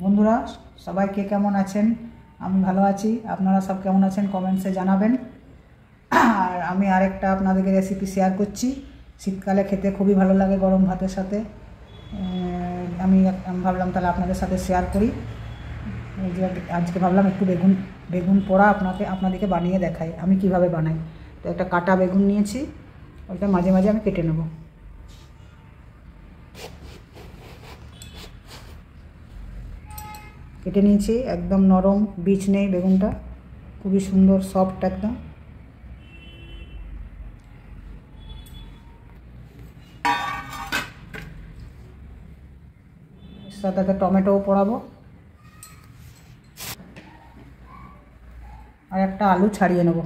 বন্ধুরা সবাই কে কেমন আছেন? আমি ভালো আছি। আপনারা সব কেমন আছেন কমেন্টসে জানাবেন। আর আমি আরেকটা আপনাদেরকে রেসিপি শেয়ার করছি। শীতকালে খেতে খুবই ভালো লাগে গরম ভাতের সাথে। আমি ভাবলাম তাহলে আপনাদের সাথে শেয়ার করি। এই যে আজকে ভাবলাম একটু বেগুন পোড়া আপনাদেরকে বানিয়ে দেখাই আমি কিভাবে বানাই। তো একটা কাটা বেগুন নিয়েছি, ওইটা মাঝে মাঝে আমি কেটে নেব। কেটে নিয়েছি, একদম নরম, বীজ নেই বেগুনটা, খুবই সুন্দর সফট একদম। সাথে টমেটোও পোড়াবো, আর একটা আলু ছাড়িয়ে নেব।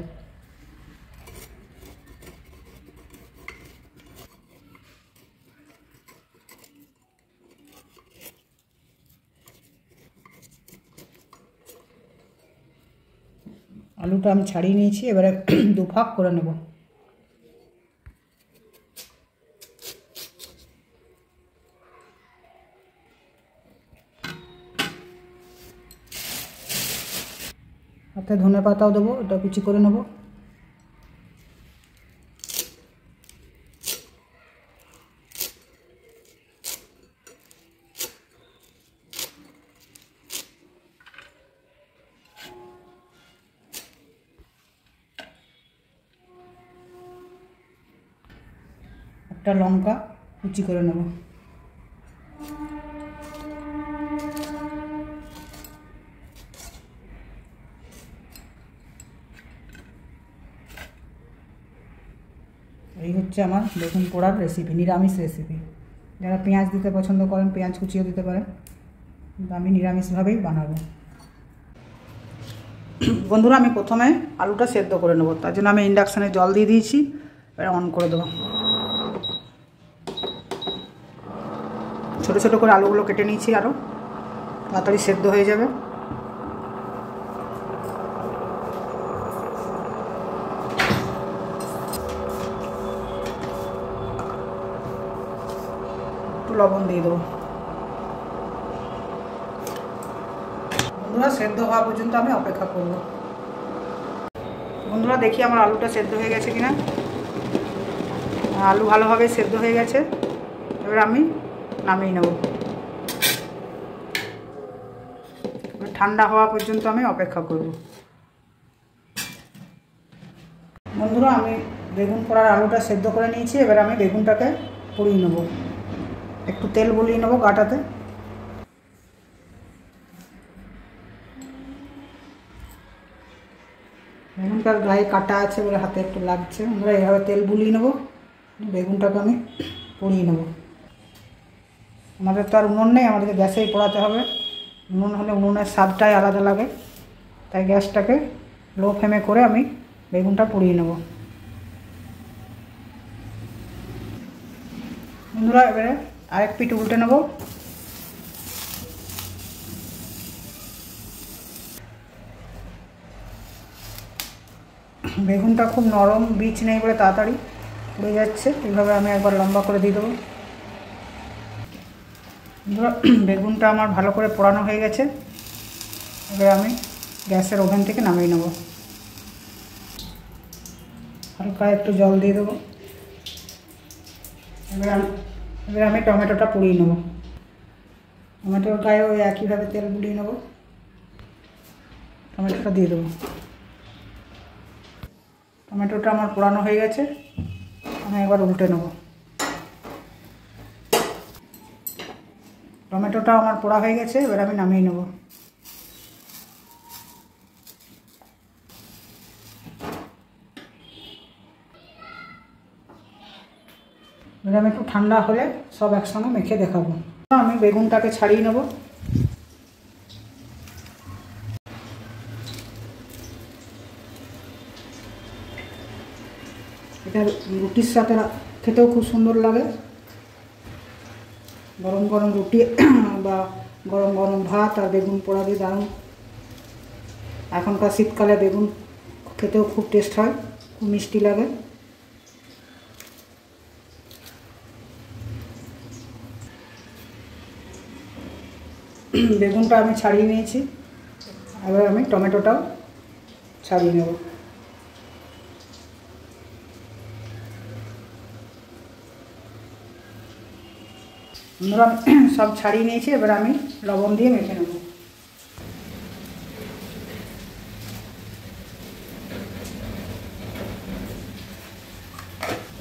আলুটা আমি ছাড়িয়ে নিয়েছি, এবারে দুভাগ করে নেব। হাতে ধনে পাতাও দেবো, এটা কুচি করে নেব। একটা লঙ্কা কুচি করে নেব। এই হচ্ছে আমার বেগুন পোড়ার রেসিপি, নিরামিষ রেসিপি। যারা পেঁয়াজ দিতে পছন্দ করেন পেঁয়াজ কুচিও দিতে পারেন, কিন্তু আমি নিরামিষভাবেই বানাবো। বন্ধুরা আমি প্রথমে আলুটা সেদ্ধ করে নেব, তার জন্য আমি ইন্ডাকশানে জল দিয়ে দিয়েছি, এবার অন করে দেবো। ছোটো ছোটো করে আলুগুলো কেটে নিয়েছি, আরও তাড়াতাড়ি সেদ্ধ হয়ে যাবে। একটু লবণ দিয়ে দেবো। বন্ধুরা সেদ্ধ হওয়া পর্যন্ত আমি অপেক্ষা করব। বন্ধুরা দেখি আমার আলুটা সেদ্ধ হয়ে গেছে কিনা। আলু ভালোভাবে সেদ্ধ হয়ে গেছে, এবার আমি নামিয়ে নেব। ঠান্ডা হওয়া পর্যন্ত আমি অপেক্ষা করব। বন্ধুরা আমি বেগুন পোড়ার আলুটা সেদ্ধ করে নিয়েছি, এবার আমি বেগুনটাকে পুড়িয়ে নেব। একটু তেল বুলিয়ে নেব গাটাতে। বেগুনটার গায়ে কাটা আছে বলে হাতে একটু লাগছে। আমরা এইভাবে তেল বুলিয়ে নেব, বেগুনটাকে আমি পুড়িয়ে নেব। আমাদের তো আর উনুন নেই, আমাদেরকে গ্যাসেই পোড়াতে হবে। উনুন হলে উনুনের স্বাদটাই আলাদা লাগে, তাই গ্যাসটাকে লো ফ্লেমে করে আমি বেগুনটা পুড়িয়ে নেব। বন্ধুরা এবারে আরেক পিঠ উল্টে নেব। বেগুনটা খুব নরম, বীজ নেই বলে তাড়াতাড়ি পুড়ে যাচ্ছে। এইভাবে আমি একবার লম্বা করে দিয়ে দেবো। বেগুনটা আমার ভালো করে পোড়ানো হয়ে গেছে, এবার আমি গ্যাসের ওভেন থেকে নামিয়ে নেব। হালকা একটু জল দিয়ে দেবো। এবার আমি টমেটোটা পুড়িয়ে নেব। টমেটোর গায়ে ওই একইভাবে তেল বুলিয়ে নেব, টমেটোটা দিয়ে দেবো। টমেটোটা আমার পোড়ানো হয়ে গেছে, আমি একবার উল্টে নেব। টমেটোটা আমার পোড়া হয়ে গেছে, এবার আমি নামিয়ে নেব। এবার আমি একটু ঠান্ডা হলে সব একসঙ্গে মেখে দেখাবো। আমি বেগুনটাকে ছাড়িয়ে নেব। এটা রুটির সাথে খেতেও খুব সুন্দর লাগে। গরম গরম রুটি বা গরম গরম ভাত আর বেগুন পোড়া দিয়ে দারুণ। এখনকার শীতকালে বেগুন খেতেও খুব টেস্ট হয়, খুব মিষ্টি লাগে। বেগুনটা আমি ছাড়িয়ে নিয়েছি, এবার আমি টমেটোটাও ছাড়িয়ে নেব। বন্ধুরা সব ছাড়িয়ে নিয়েছি, এবার আমি লবণ দিয়ে মেখে নেব।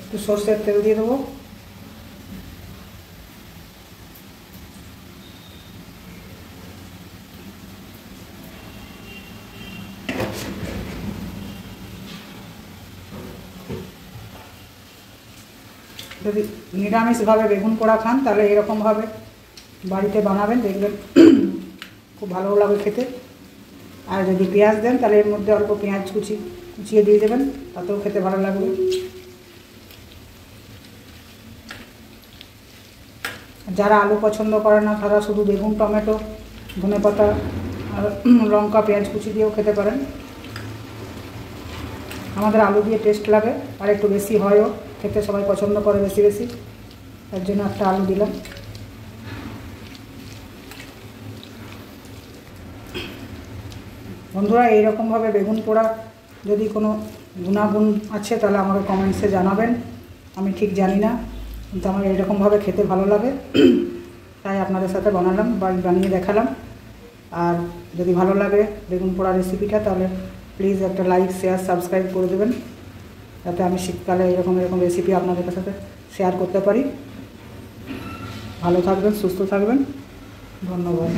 একটু সর্ষের তেল দিয়ে দেবো। যদি নিরামিষভাবে বেগুন পোড়া খান তাহলে এরকমভাবে বাড়িতে বানাবেন, দেখবেন খুব ভালো লাগবে খেতে। আর যদি পেঁয়াজ দেন তাহলে এর মধ্যে অল্প পেঁয়াজ কুচিয়ে দিয়ে দেবেন, তাতেও খেতে ভালো লাগবে। যারা আলু পছন্দ করে না তারা শুধু বেগুন, টমেটো, ধনেপাতা আর লঙ্কা, পেঁয়াজ কুচি দিয়েও খেতে পারেন। আমাদের আলু দিয়ে টেস্ট লাগে, আর একটু বেশি হয়ও, খেতে সবাই পছন্দ করে বেশি বেশি, তার জন্য একটা আলু দিলাম। বন্ধুরা এইরকমভাবে বেগুন পোড়া যদি কোনো গুণাগুণ আছে তাহলে আমাকে কমেন্টসে জানাবেন। আমি ঠিক জানি না, কিন্তু আমার এইরকমভাবে খেতে ভালো লাগে, তাই আপনাদের সাথে বানালাম বা বানিয়ে দেখালাম। আর যদি ভালো লাগে বেগুন পোড়া রেসিপিটা তাহলে প্লিজ একটা লাইক, শেয়ার, সাবস্ক্রাইব করে দেবেন, যাতে আমি শীতকালে এরকম রেসিপি আপনাদের সাথে শেয়ার করতে পারি। ভালো থাকবেন, সুস্থ থাকবেন, ধন্যবাদ।